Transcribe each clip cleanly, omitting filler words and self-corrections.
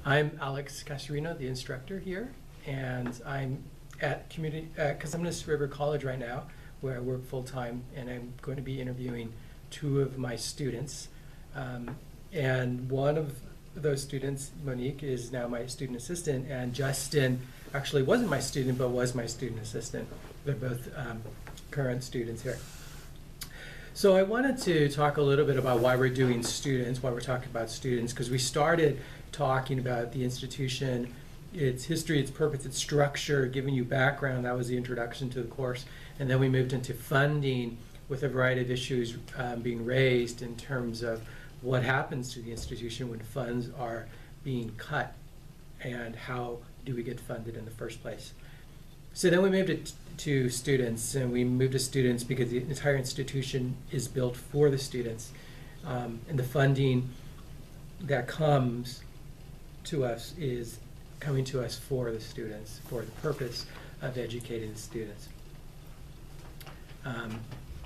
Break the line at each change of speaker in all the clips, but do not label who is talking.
I'm Alex Casarino, the instructor here, and I'm at Cosumnes River College right now, where I work full-time, and I'm going to be interviewing two of my students. And one of those students, Monique, is now my student assistant, and Justin actually wasn't my student, but was my student assistant. They're both current students here. So I wanted to talk a little bit about why we're doing students, why we're talking about students, because we started talking about the institution, its history, its purpose, its structure, giving you background. That was the introduction to the course. And then we moved into funding with a variety of issues being raised in terms of what happens to the institution when funds are being cut and how do we get funded in the first place. So then we moved it to students, and we moved to students because the entire institution is built for the students. And the funding that comes to us is coming to us for the students, for the purpose of educating the students.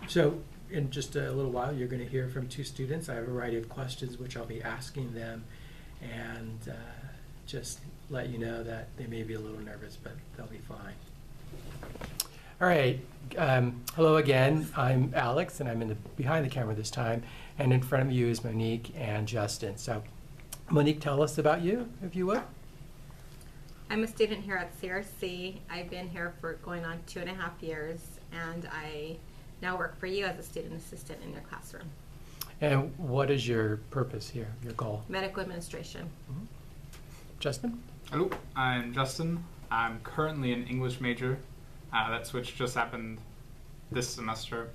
So in just a little while, you're going to hear from two students. I have a variety of questions which I'll be asking them, and just let you know that they may be a little nervous, but they'll be fine. All right. Hello again. I'm Alex, and I'm behind the camera this time, and in front of you is Monique and Justin. So, Monique, tell us about you, if you would.
I'm a student here at CRC. I've been here for going on 2.5 years, and I now work for you as a student assistant in your classroom.
And what is your purpose here, your goal?
Medical administration.
Mm-hmm. Justin?
Hello, I'm Justin. I'm currently an English major. That switch just happened this semester.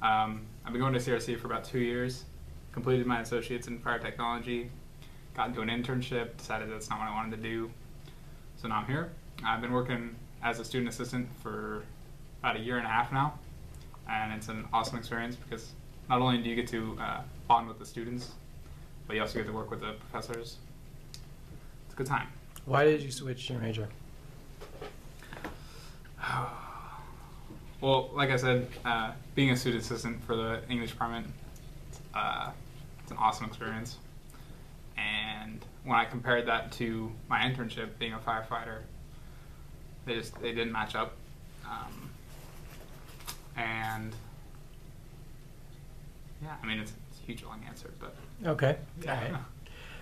I've been going to CRC for about 2 years, completed my associates in fire technology, got into an internship, decided that's not what I wanted to do. So now I'm here. I've been working as a student assistant for about 1.5 years now, and it's an awesome experience because not only do you get to bond with the students, but you also get to work with the professors. It's a good time.
Why did you switch your major?
Well, like I said, being a student assistant for the English department, it's an awesome experience. And when I compared that to my internship, being a firefighter, they didn't match up. And yeah, I mean, it's a huge long answer, but.
Okay.
Yeah.
All right.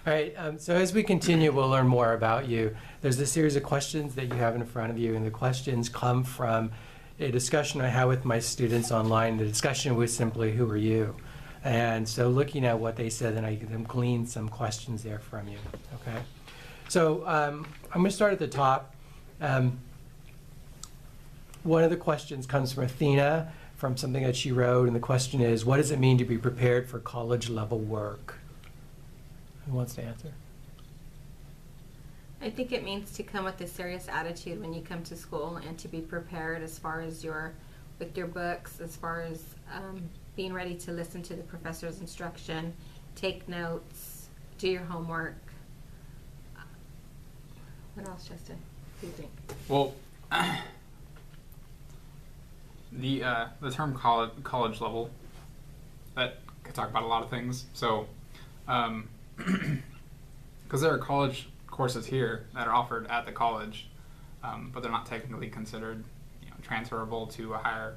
All right, so as we continue, we'll learn more about you. There's a series of questions that you have in front of you, and the questions come from a discussion I had with my students online. The discussion was simply, who are you? And so looking at what they said, then I gleaned some questions there from you, okay? So I'm going to start at the top. One of the questions comes from Athena, from something that she wrote, and the question is, what does it mean to be prepared for college-level work? Who wants to answer?
I think it means to come with a serious attitude when you come to school and to be prepared as far as with your books, as far as being ready to listen to the professor's instruction, take notes, do your homework. What else, Justin? What do you think?
Well, the term college level, that could talk about a lot of things. So, because there are college courses here that are offered at the college, but they're not technically considered, transferable to a higher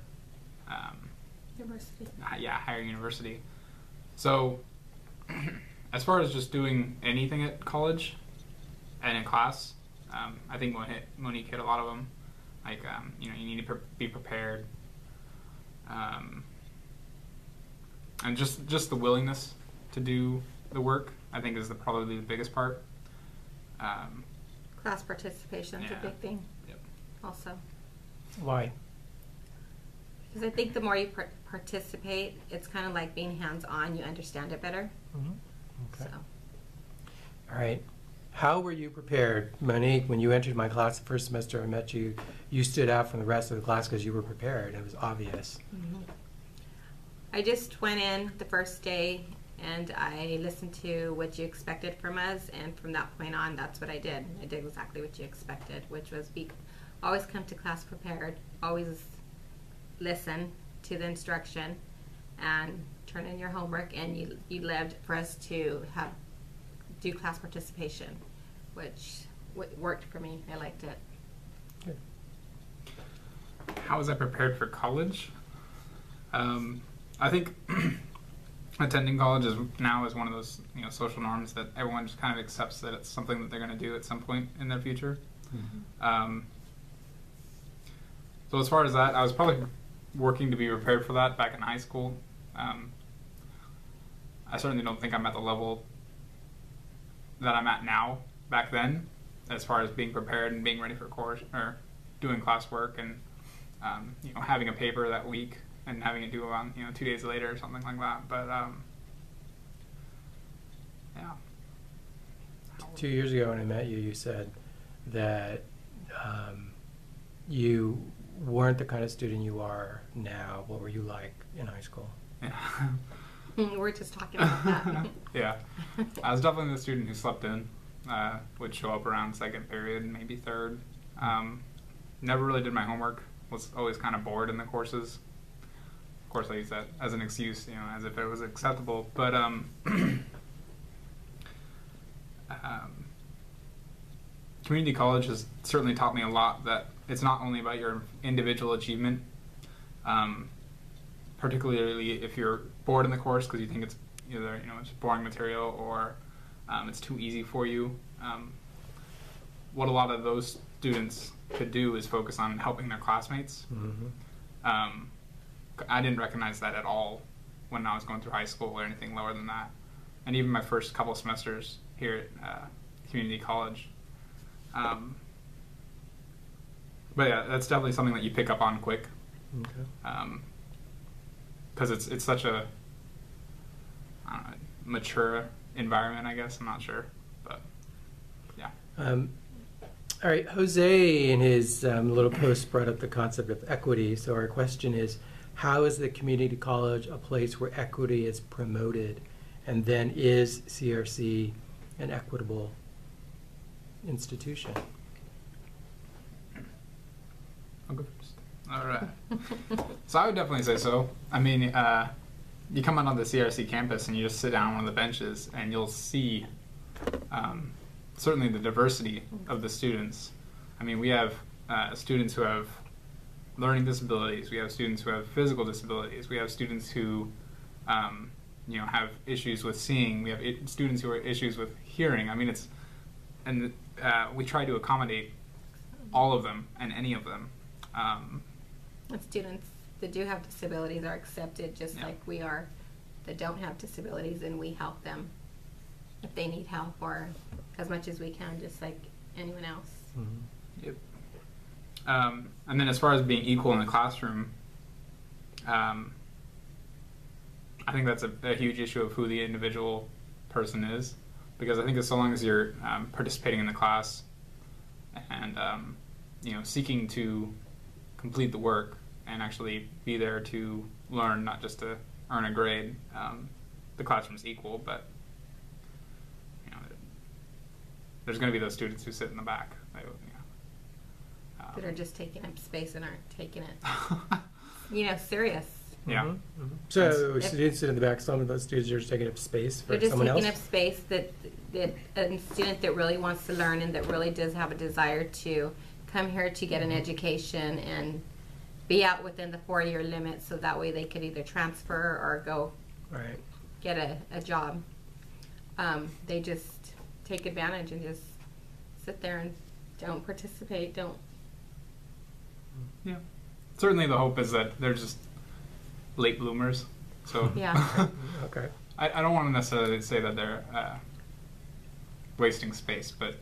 University.
Higher university. So, as far as just doing anything at college and in class, I think Monique hit a lot of them. Like, you need to be prepared, and just the willingness to do the work, I think, is probably the biggest part.
Class participation is a big thing.
Yep.
Also.
Why?
Because I think the more you participate, it's kind of like being hands-on. You understand it better.
Mm-hmm. Okay.
So.
All right. How were you prepared, Monique, when you entered my class the first semester I met you? You stood out from the rest of the class because you were prepared. It was obvious.
Mm-hmm. I just went in the first day and I listened to what you expected from us, and from that point on, that's what I did. I did exactly what you expected, which was always come to class prepared, always listen to the instruction, and turn in your homework, and you lived for us to do class participation. which worked for me. I liked it.
Good.
How was I prepared for college? I think attending college now is one of those social norms that everyone just kind of accepts that it's something that they're going to do at some point in their future. So as far as that, I was probably working to be prepared for that back in high school. I certainly don't think I'm at the level that I'm at now back then, as far as being prepared and being ready for course or doing classwork and having a paper that week and having it due on 2 days later or something like that. But yeah.
2 years ago when I met you, you said that you weren't the kind of student you are now. What were you like in high school?
Yeah.
We're just talking about that.
Yeah. I was definitely the student who slept in, would show up around second period, maybe third. Never really did my homework, was always kind of bored in the courses. Of course, I use that as an excuse, as if it was acceptable. But community college has certainly taught me a lot, that it's not only about your individual achievement, particularly if you're bored in the course because you think it's either it's boring material or it's too easy for you. What a lot of those students could do is focus on helping their classmates. I didn't recognize that at all when I was going through high school or anything lower than that, and even my first couple semesters here at community college. But yeah, that's definitely something that you pick up on quick.
Okay.
Because it's such a mature environment, I guess. I'm not sure, but yeah.
All right, Jose in his little post brought up the concept of equity. So our question is, how is the community college a place where equity is promoted? And then is CRC an equitable institution?
I'll go first. All right. So I would definitely say so. I mean, you come out on the CRC campus and you just sit down on one of the benches and you'll see certainly the diversity of the students. I mean, we have students who have learning disabilities. We have students who have physical disabilities. We have students who have issues with seeing. We have students who have issues with hearing. I mean, we try to accommodate all of them and any of them.
And students that do have disabilities are accepted just like we are that don't have disabilities, and we help them if they need help, or as much as we can, just like anyone else.
Yep. And then as far as being equal in the classroom, I think that's a huge issue of who the individual person is, because I think as so long as you're participating in the class and seeking to complete the work and actually be there to learn, not just to earn a grade, the classroom's equal. But there's going to be those students who sit in the back
that are just taking up space and aren't taking it serious.
Yeah.
So students sit in the back. Some of those students are just taking up space for someone else.
They're just taking up space that a student that really wants to learn and that really does have a desire to come here to get an education and be out within the 4-year limit, so that way they could either transfer or go get a job. They just take advantage and just sit there and don't participate,
Yeah. Certainly the hope is that they're just late bloomers. So
yeah.
Okay.
I don't want to necessarily say that they're wasting space, but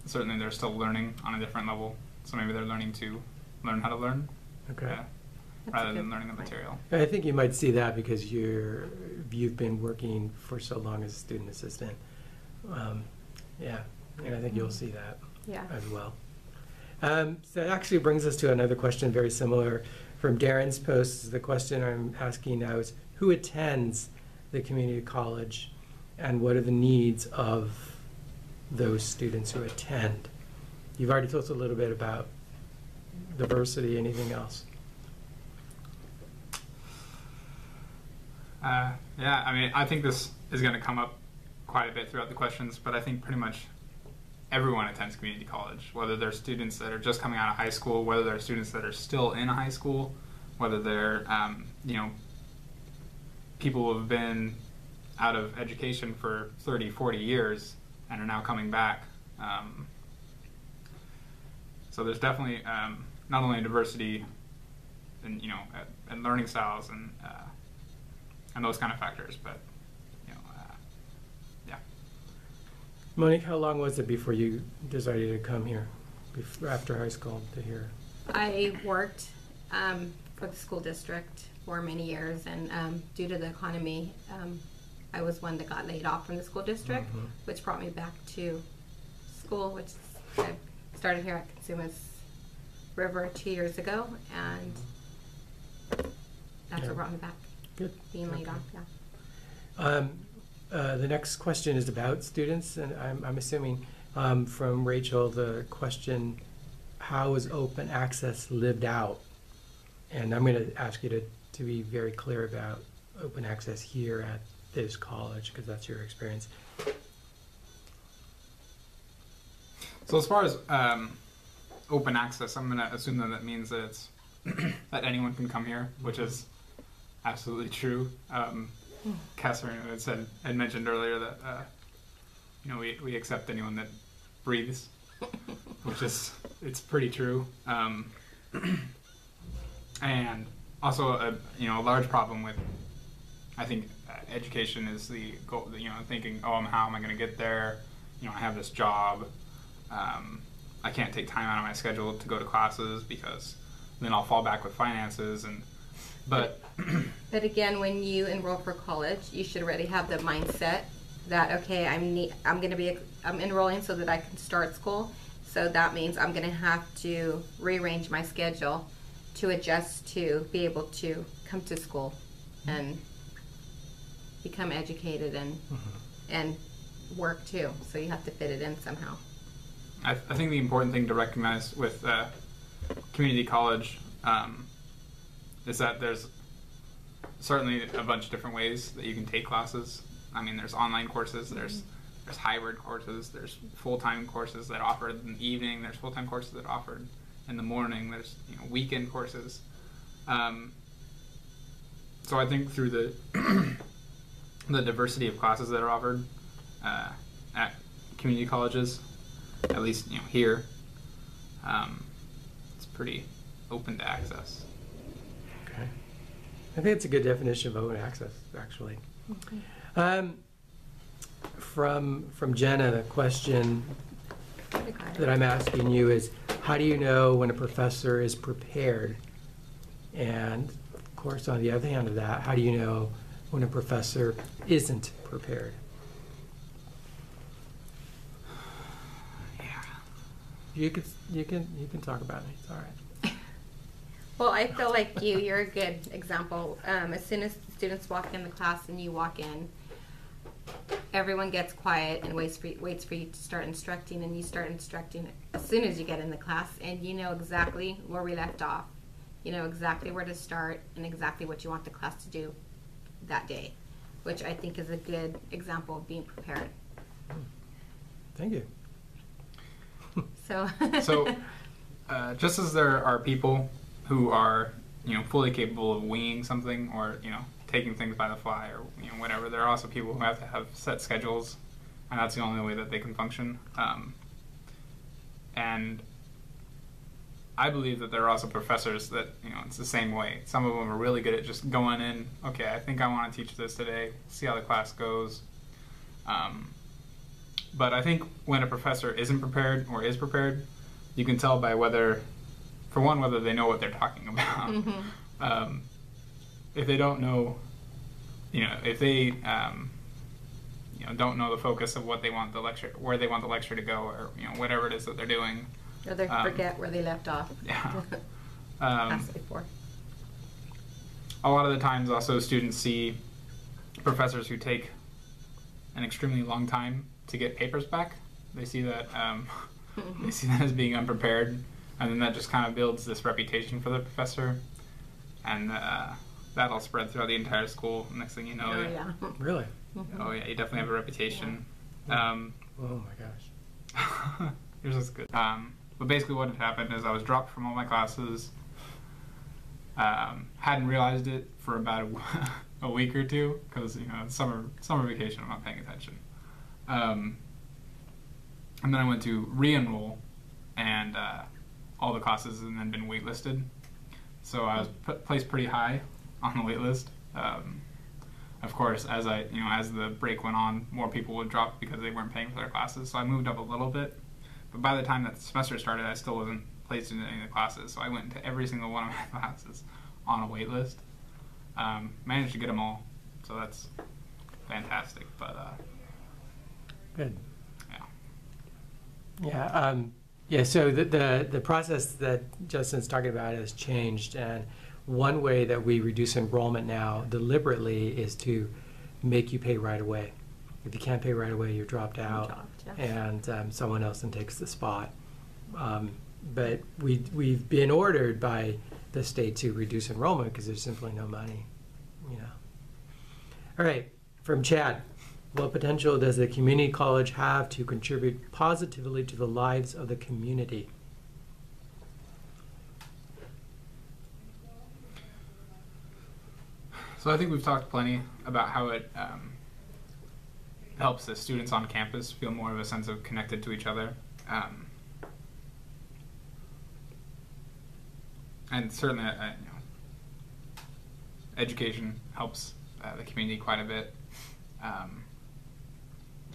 certainly they're still learning on a different level. So maybe they're learning to learn how to learn.
Okay.
Rather than learning the material.
I think you might see that because you've been working for so long as a student assistant. Yeah, and I think you'll see that as well. So that actually brings us to another question very similar from Darren's post. The question I'm asking now is, who attends the community college and what are the needs of those students who attend? You've already told us a little bit about diversity. Anything else?
Yeah, I mean, I think this is going to come up quite a bit throughout the questions, but I think pretty much everyone attends community college, whether they're students that are just coming out of high school, whether they're students that are still in high school, whether they're people who have been out of education for 30, 40 years and are now coming back. So there's definitely not only a diversity in and learning styles and those kind of factors, but yeah.
Monique, how long was it before you decided to come here, after high school, to here?
I worked for the school district for many years, and due to the economy, I was one that got laid off from the school district, which brought me back to school, which I started here at Cosumnes River 2 years ago, and that's what brought me back.
Good.
Being laid off, yeah.
The next question is about students, and I'm assuming from Rachel the question, how is open access lived out? And I'm going to ask you to be very clear about open access here at this college, because that's your experience.
So as far as open access, I'm going to assume that means that it's that anyone can come here, which is absolutely true. Catherine had mentioned earlier that we accept anyone that breathes, which is it's pretty true. And also a large problem with, I think, education is the goal. Thinking, how am I going to get there? I have this job. I can't take time out of my schedule to go to classes because then I'll fall back with finances But
again, when you enroll for college, you should already have the mindset that, okay, I'm enrolling so that I can start school. So that means I'm going to have to rearrange my schedule to adjust to be able to come to school and become educated and work too. So you have to fit it in somehow.
I think the important thing to recognize with community college is that there's certainly a bunch of different ways that you can take classes. I mean, there's online courses, there's hybrid courses, there's full-time courses that are offered in the evening, there's full-time courses that are offered in the morning, there's weekend courses. So I think through the the diversity of classes that are offered at community colleges, at least here, it's pretty open to access.
Okay. I think it's a good definition of open access, actually. From Jenna, the question that I'm asking you is, how do you know when a professor is prepared? And of course, on the other hand of that, how do you know when a professor isn't prepared? You can talk about it. It's all right.
Well, I feel like you're a good example. As soon as students walk in the class and you walk in, everyone gets quiet and waits for you to start instructing, and you start instructing as soon as you get in the class, and you know exactly where we left off. You know exactly where to start and exactly what you want the class to do that day, which I think is a good example of being prepared.
Thank you.
So,
just as there are people who are, fully capable of winging something or, taking things by the fly or, whatever, there are also people who have to have set schedules, and that's the only way that they can function. And I believe that there are also professors that, it's the same way. Some of them are really good at just going in, okay, I think I want to teach this today, see how the class goes. But I think when a professor isn't prepared or is prepared, you can tell by whether they know what they're talking about.
mm-hmm.
If they don't know, if they don't know the focus of what they want the lecture, where they want the lecture to go, or whatever it is that they're doing,
or they forget where they left off.
Yeah.
Asked before.
A lot of the times, also students see professors who take an extremely long time to get papers back. They see that they see that as being unprepared, and then that just kind of builds this reputation for the professor, and that'll spread throughout the entire school. Next thing you know,
Really?
oh yeah, you definitely have a reputation.
Oh my gosh.
Yours is good. But basically what had happened is I was dropped from all my classes. Hadn't realized it for about a week or two because, you know, it's summer vacation, I'm not paying attention. And then I went to re-enroll, and all the classes had then been waitlisted. So I was placed pretty high on the wait list. Of course, as the break went on, more people would drop because they weren't paying for their classes. So I moved up a little bit. But by the time that the semester started, I still wasn't placed in any of the classes. So I went into every single one of my classes on a wait list. Managed to get them all. So that's fantastic. But
Good.
yeah.
Yeah. So the process that Justin's talking about has changed, and one way that we reduce enrollment now deliberately is to make you pay right away. If you can't pay right away, you're dropped out, and someone else then takes the spot. But we've been ordered by the state to reduce enrollment because there's simply no money. You know. All right, from Chad. What potential does the community college have to contribute positively to the lives of the community?
So I think we've talked plenty about how it helps the students on campus feel more of a sense of connected to each other. And certainly, education helps the community quite a bit.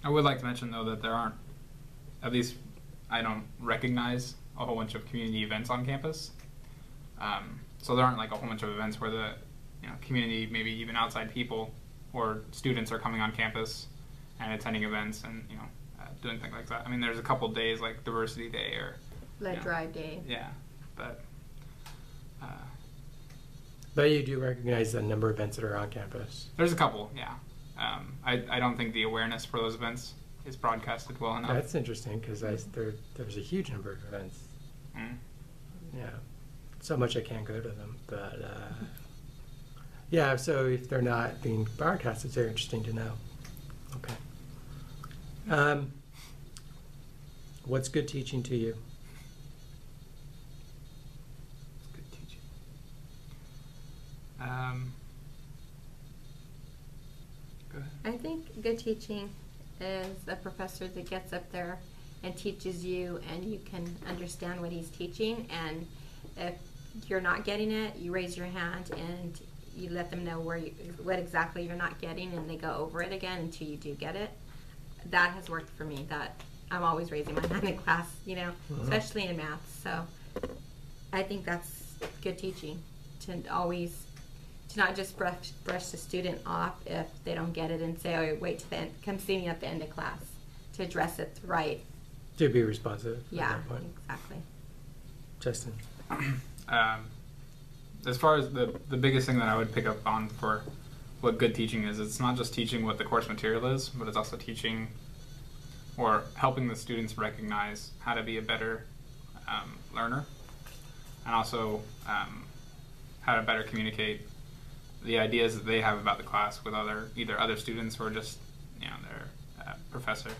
I would like to mention, though, that there aren't, at least I don't recognize a whole bunch of community events on campus. So there aren't like a whole bunch of events where the community, maybe even outside people or students are coming on campus and attending events and doing things like that. I mean, there's a couple days like Diversity Day or
Blood Drive Day.
Yeah, but
you do recognize the number of events that are on campus.
There's a couple, yeah. I don't think the awareness for those events is broadcasted well enough.
That's interesting because there's a huge number of events.
Mm.
Yeah, so much I can't go to them, but yeah. So if they're not being broadcast, it's very interesting to know. Okay. What's good teaching to you?
It's good teaching. Go ahead.
I think good teaching is a professor that gets up there and teaches you, and you can understand what he's teaching. And if you're not getting it, you raise your hand and you let them know what exactly you're not getting, and they go over it again until you do get it. That has worked for me. That I'm always raising my hand in class, especially in math. So I think that's good teaching, to not just brush the student off if they don't get it and say, oh, wait to the end, come see me at the end of class, to address it right.
To be responsive.
Yeah,
at that point.
exactly.
Justin.
As far as the biggest thing that I would pick up on for what good teaching is, it's not just teaching what the course material is, but it's also teaching or helping the students recognize how to be a better learner, and also how to better communicate the ideas that they have about the class with either other students or just their professor.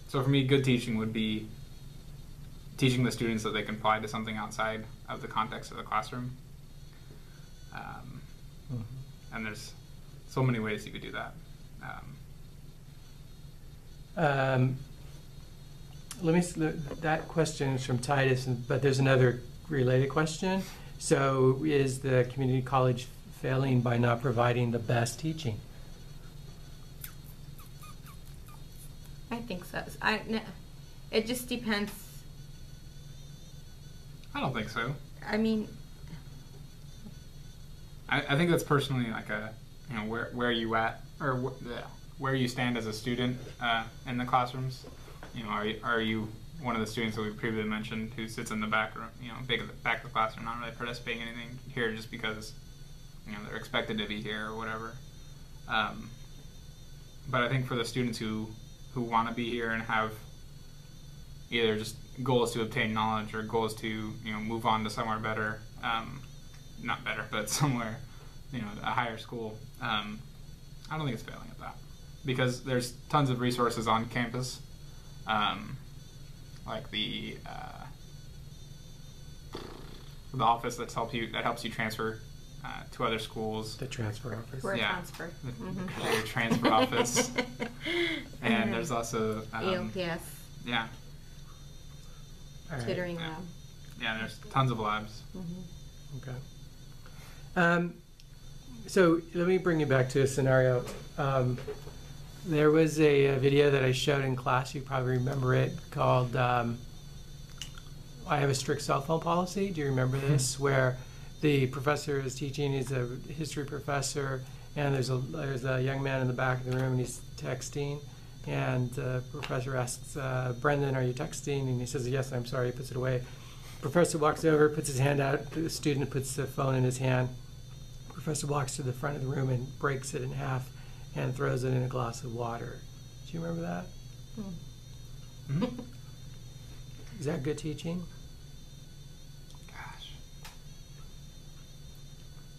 So for me, good teaching would be teaching the students that they can apply to something outside of the context of the classroom. And there's so many ways you could do that.
That question is from Titus, but there's another related question. So is the community college failing by not providing the best teaching?
I think so. It just depends.
I don't think so.
I mean,
I think that's personally like where you at, or where you stand as a student in the classrooms. Are you one of the students that we previously mentioned who sits in the back room, back of the classroom, not really participating in anything here just because they're expected to be here or whatever. But I think for the students who want to be here and have either just goals to obtain knowledge or goals to move on to somewhere better, not better, but somewhere a higher school, I don't think it's failing at that. because there's tons of resources on campus, like the office that helps you transfer to other schools.
The transfer office.
We're a
Yeah.
transfer.
The transfer office, and there's also
ELPS,
yeah,
All right.
tutoring
Yeah.
lab.
yeah. There's tons of labs.
Okay. So let me bring you back to a scenario. There was a video that I showed in class, you probably remember it, called I Have a Strict Cell Phone Policy. Do you remember this? Where the professor is teaching, he's a history professor, and there's a young man in the back of the room, and he's texting. And the professor asks, Brendan, are you texting? And he says, yes, I'm sorry, he puts it away. Professor walks over, puts his hand out, the student puts the phone in his hand. Professor walks to the front of the room and breaks it in half and throws it in a glass of water. Do you remember that?
Mhm.
Is that good teaching?
Gosh.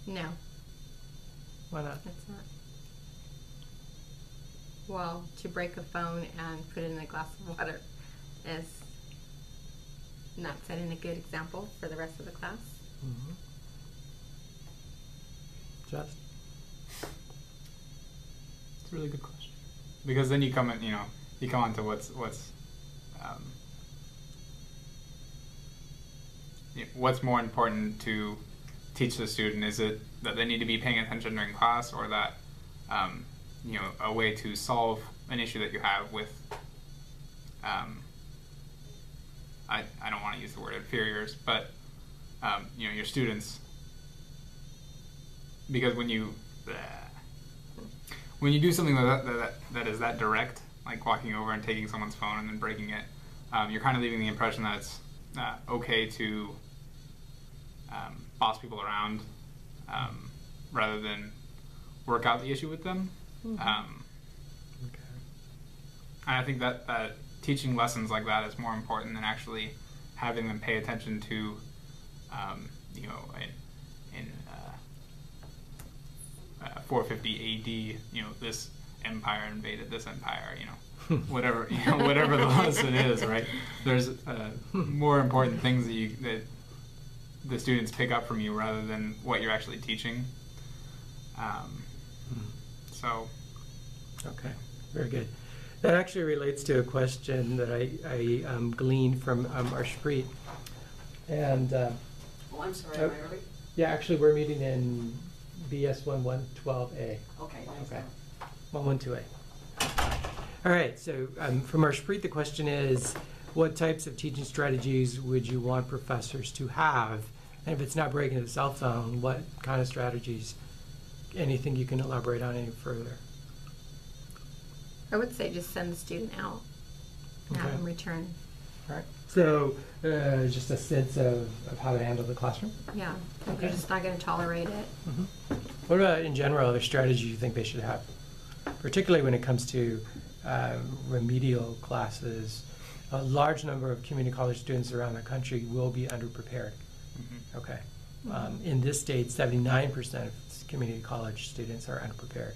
No,
Why not?
it's not. Well, to break a phone and put it in a glass of water is not setting a good example for the rest of the class.
Mm-hmm. Just?
It's a really good question. Because then you come on to what's more important to teach the student. Is it that they need to be paying attention during class, or that a way to solve an issue that you have with I don't want to use the word inferiors, but your students, because when you do something that is that direct, like walking over and taking someone's phone and then breaking it, you're kind of leaving the impression that it's okay to boss people around rather than work out the issue with them.
Okay.
And I think that teaching lessons like that is more important than actually having them pay attention to, in 450 AD, this empire invaded this empire, whatever the lesson is, right? There's more important things that the students pick up from you rather than what you're actually teaching. So.
Okay, very good. That actually relates to a question that I gleaned from Arshpreet. And
Oh, I'm sorry, am I early?
yeah, actually we're meeting in BS 1112A.
Okay.
Okay. 112A. All right, so from Arshpreet, the question is, what types of teaching strategies would you want professors to have? And if it's not breaking the cell phone, what kind of strategies? Anything you can elaborate on any further?
I would say just send the student out and have
Okay.
them return.
All right. So just a sense of how to handle the classroom?
Yeah, if
Okay.
you're just not going to tolerate it.
What about in general, other strategies you think they should have? Particularly when it comes to remedial classes. A large number of community college students around the country will be underprepared. Okay. In this state, 79% of community college students are unprepared.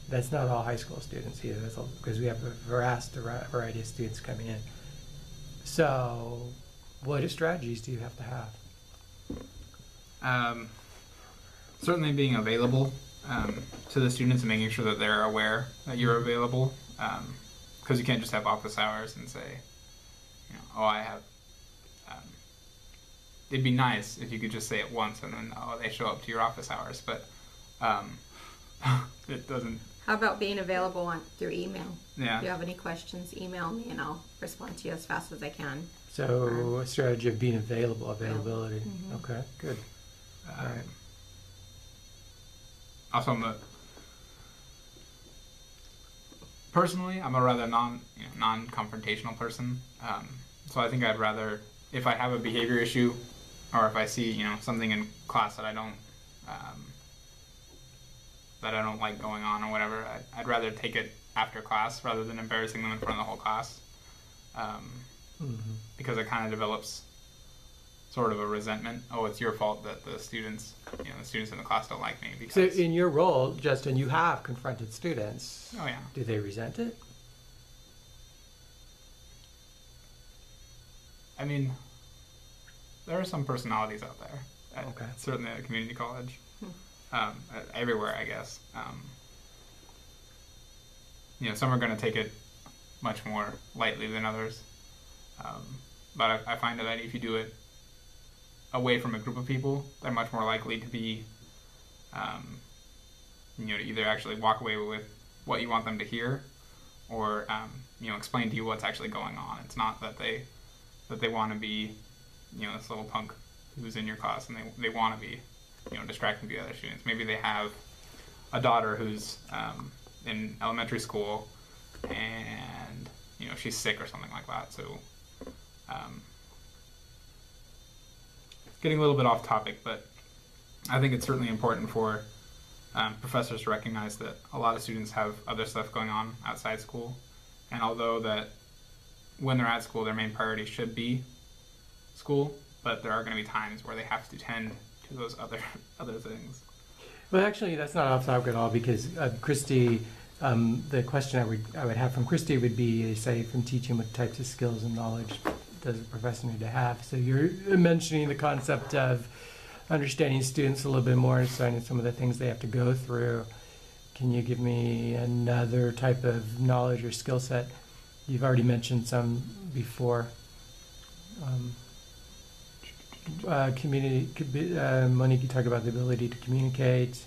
That's not all high school students either, because we have a vast variety of students coming in. So, what strategies do you have to have?
Certainly being available to the students and making sure that they're aware that you're available, because you can't just have office hours and say, I have. It'd be nice if you could just say it once and then they show up to your office hours, but it doesn't.
How about being available through email?
Yeah.
If you have any questions, email me and I'll respond to you as fast as I can.
So, a strategy of being availability. Okay, good. All right.
Also, personally, I'm a rather non-confrontational person. So I think I'd rather, if I have a behavior issue, or if I see something in class that I don't like going on or whatever, I'd rather take it after class rather than embarrassing them in front of the whole class. Because it kind of develops sort of a resentment. Oh, it's your fault that the students in the class don't like me because.
So in your role, Justin, you have confronted students.
Oh yeah.
Do they resent it?
I mean, there are some personalities out there.
Okay.
Certainly at a community college. Everywhere, I guess. Some are going to take it much more lightly than others. But I find that if you do it away from a group of people, they're much more likely to be, to either actually walk away with what you want them to hear, or explain to you what's actually going on. It's not that they want to be, this little punk who's in your class, and they want to be, distracting the other students. Maybe they have a daughter who's in elementary school, and she's sick or something like that. So, getting a little bit off topic, but I think it's certainly important for professors to recognize that a lot of students have other stuff going on outside school, and although that when they're at school, their main priority should be school, but there are going to be times where they have to tend to those other things.
Well, actually, that's not off topic at all, because Christy, the question I would have from Christy would be, say, from teaching, what types of skills and knowledge does a professor need to have? So you're mentioning the concept of understanding students a little bit more, understanding some of the things they have to go through. Can you give me another type of knowledge or skill set? You've already mentioned some before. Monique, you talked about the ability to communicate.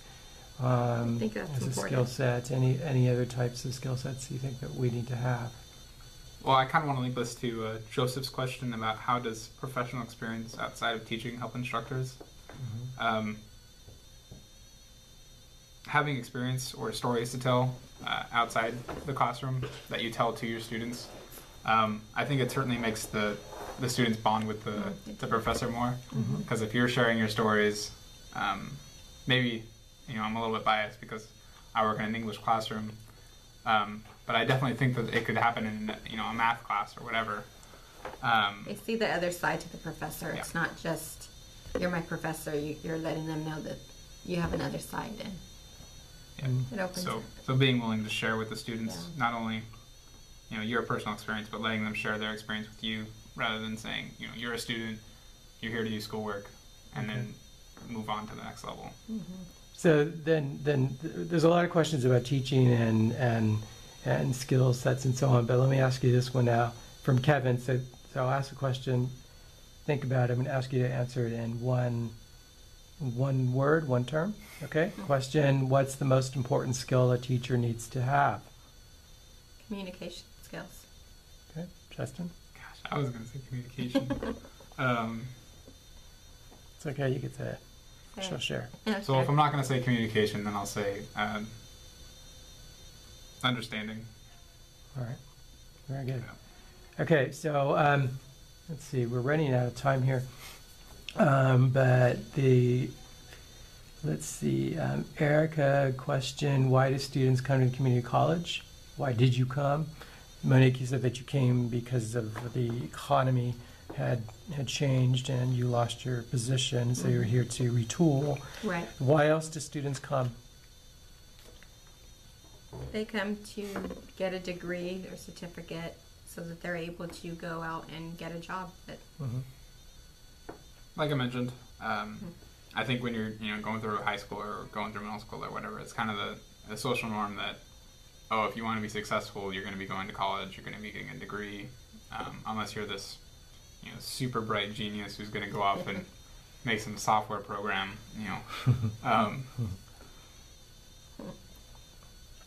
I think that's
as a
important.
skill set. Any other types of skill sets you think that we need to have?
Well, I kind of want to link this to Joseph's question about how does professional experience outside of teaching help instructors. Having experience or stories to tell outside the classroom that you tell to your students, I think it certainly makes the students bond with the professor more. Because if you're sharing your stories, maybe I'm a little bit biased because I work in an English classroom, but I definitely think that it could happen in a math class or whatever.
They see the other side to the professor.
Yeah.
It's not just you're my professor. You're letting them know that you have another side, and it opens.
So being willing to share with the students
Yeah.
not only your personal experience, but letting them share their experience with you, rather than saying you're a student, you're here to do schoolwork, and then move on to the next level.
So then there's a lot of questions about teaching and skill sets and so on, but let me ask you this one now from Kevin. So I'll ask a question, think about it, I'm going to ask you to answer it in one word, one term. Okay? Question, what's the most important skill a teacher needs to have?
Communication skills.
Okay, Justin?
Gosh, I was going to say communication.
It's okay, you can say it. She'll share.
Yeah,
So if I'm not going to say communication, then I'll say understanding.
All right, very good.
Yeah.
Okay, so let's see, we're running out of time here. But let's see, Erica question, why do students come to community college? Why did you come? Monique, you said that you came because of the economy had changed and you lost your position, so you're here to retool.
Right.
Why else do students come?
They come to get a degree or certificate so that they're able to go out and get a job.
Like I mentioned, I think when you're going through high school or going through middle school or whatever, it's kind of the social norm that, oh, if you want to be successful, you're going to be going to college, you're going to be getting a degree, unless you're this super bright genius who's going to go off and make some software program. I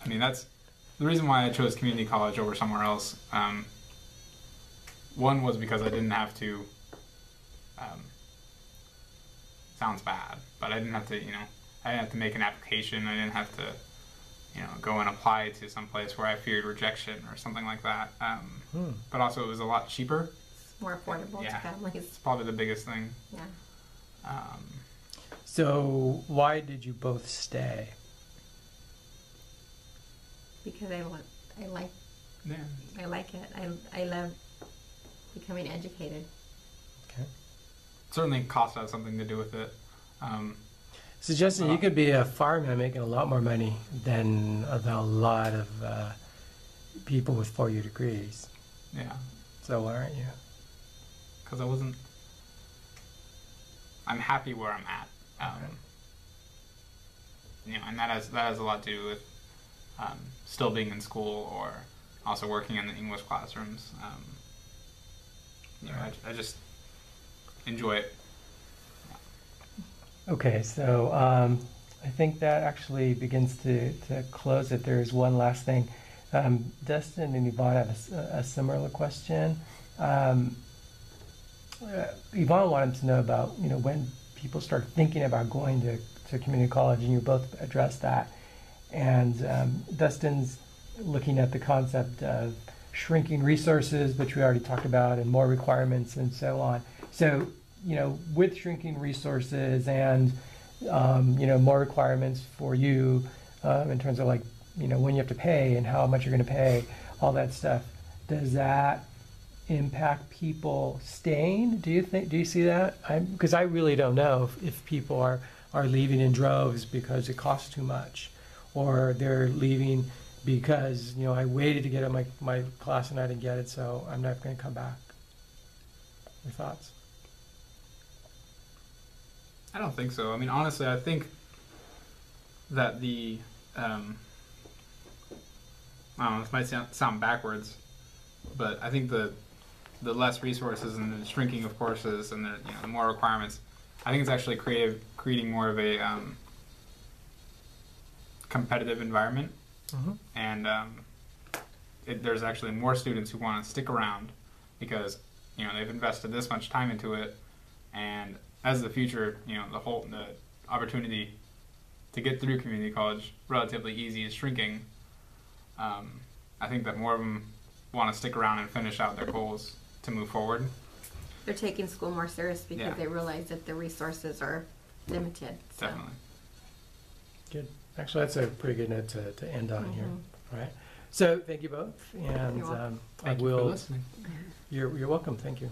mean, that's the reason why I chose community college over somewhere else. One was because I didn't have to. Sounds bad, but I didn't have to. I didn't have to make an application. I didn't have to, go and apply to some place where I feared rejection or something like that. But also, it was a lot cheaper.
It's more affordable to families.
It's probably the biggest thing.
Yeah.
So why did you both stay?
Because I like
Yeah.
it. I love becoming educated.
Okay.
certainly cost has something to do with it.
So Justin, you could be a fireman making a lot more money than a lot of people with 4-year degrees.
Yeah,
So why aren't you?
because I'm happy where I'm at. And that has a lot to do with still being in school or also working in the English classrooms. I just enjoy it.
Okay, so I think that actually begins to close it. There's one last thing. Dustin and Yvonne have a similar question. Yvonne wanted to know about, when people start thinking about going to community college, and you both addressed that. And Dustin's looking at the concept of shrinking resources, which we already talked about, and more requirements and so on. So, with shrinking resources and, more requirements for you in terms of when you have to pay and how much you're going to pay, all that stuff, does that impact people staying? Do you see that? Because I really don't know if people are leaving in droves because it costs too much, or they're leaving because I waited to get in my class and I didn't get it, so I'm not going to come back. Your thoughts?
I don't think so. I mean, honestly, I think that the I don't know, this might sound backwards, but I think the less resources and the shrinking of courses and the more requirements, I think it's actually creating more of a competitive environment, and there's actually more students who want to stick around because they've invested this much time into it, and as the future, the opportunity to get through community college relatively easy is shrinking. I think that more of them want to stick around and finish out their goals to move forward.
They're taking school more serious because they realize that the resources are limited. So.
Definitely.
Good. Actually, that's a pretty good note to end on here. All right. So thank you both, and
You're welcome.
Thank you for listening.
You're welcome. Thank you.